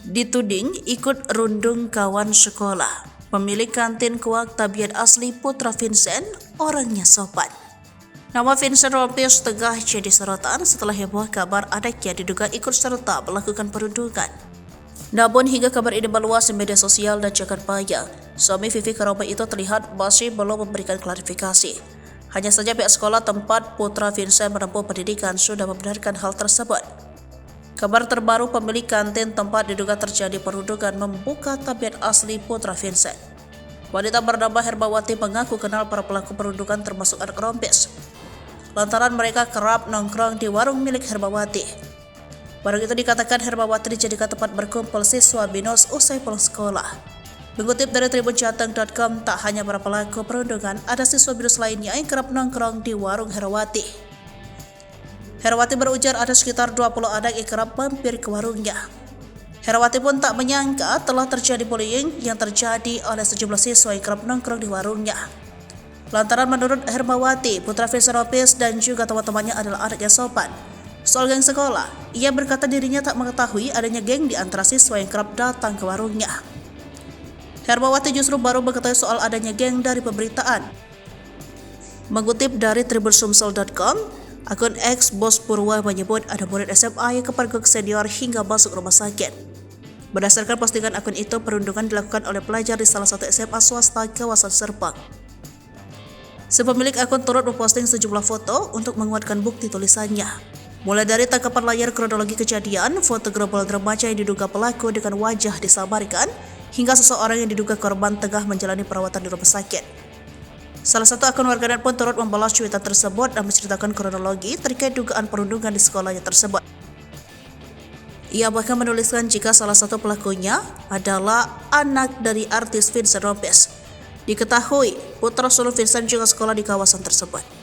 Dituding ikut rundung kawan sekolah. Pemilik kantin kuak tabiat asli Putra Vincent, orangnya sopan. Nama Vincent Rompis tengah jadi sorotan setelah heboh kabar adiknya diduga ikut serta melakukan perundungan. Namun hingga kabar ini meluas di media sosial dan jagat maya, suami Vivi Karombe itu terlihat masih belum memberikan klarifikasi. Hanya saja pihak sekolah tempat Putra Vincent menempuh pendidikan sudah membenarkan hal tersebut. Kabar terbaru pemilik kantin tempat diduga terjadi perundungan membuka tabiat asli Putra Vincent. Wanita bernama Herbawati mengaku kenal para pelaku perundungan termasuk anak Rompis, lantaran mereka kerap nongkrong di warung milik Herbawati. Warung itu dikatakan Herbawati dijadikan tempat berkumpul siswa BINUS usai pulang sekolah. Mengutip dari tribunjateng.com, tak hanya para pelaku perundungan, ada siswa BINUS lainnya yang kerap nongkrong di warung Herbawati. Herawati berujar ada sekitar 20 anak yang kerap mampir ke warungnya. Herawati pun tak menyangka telah terjadi bullying yang terjadi oleh sejumlah siswa yang kerap nongkrong di warungnya. Lantaran menurut Herbawati, Putra Vincent Rompis dan juga teman-temannya adalah anak yang sopan. Soal geng sekolah, ia berkata dirinya tak mengetahui adanya geng di antara siswa yang kerap datang ke warungnya. Herbawati justru baru mengetahui soal adanya geng dari pemberitaan. Mengutip dari tribunsumsel.com, akun X Bos Purwa menyebut ada murid SMA yang kepergok senior hingga masuk rumah sakit. Berdasarkan postingan akun itu, perundungan dilakukan oleh pelajar di salah satu SMA swasta kawasan Serpong. Si pemilik akun turut memposting sejumlah foto untuk menguatkan bukti tulisannya. Mulai dari tangkapan layar kronologi kejadian, foto gerombolan remaja yang diduga pelaku dengan wajah disamarkan, hingga seseorang yang diduga korban tengah menjalani perawatan di rumah sakit. Salah satu akun warganet pun turut membalas cuitan tersebut dan menceritakan kronologi terkait dugaan perundungan di sekolahnya tersebut. Ia bahkan menuliskan jika salah satu pelakunya adalah anak dari artis Vincent Rompis. Diketahui, putra sulung Vincent juga sekolah di kawasan tersebut.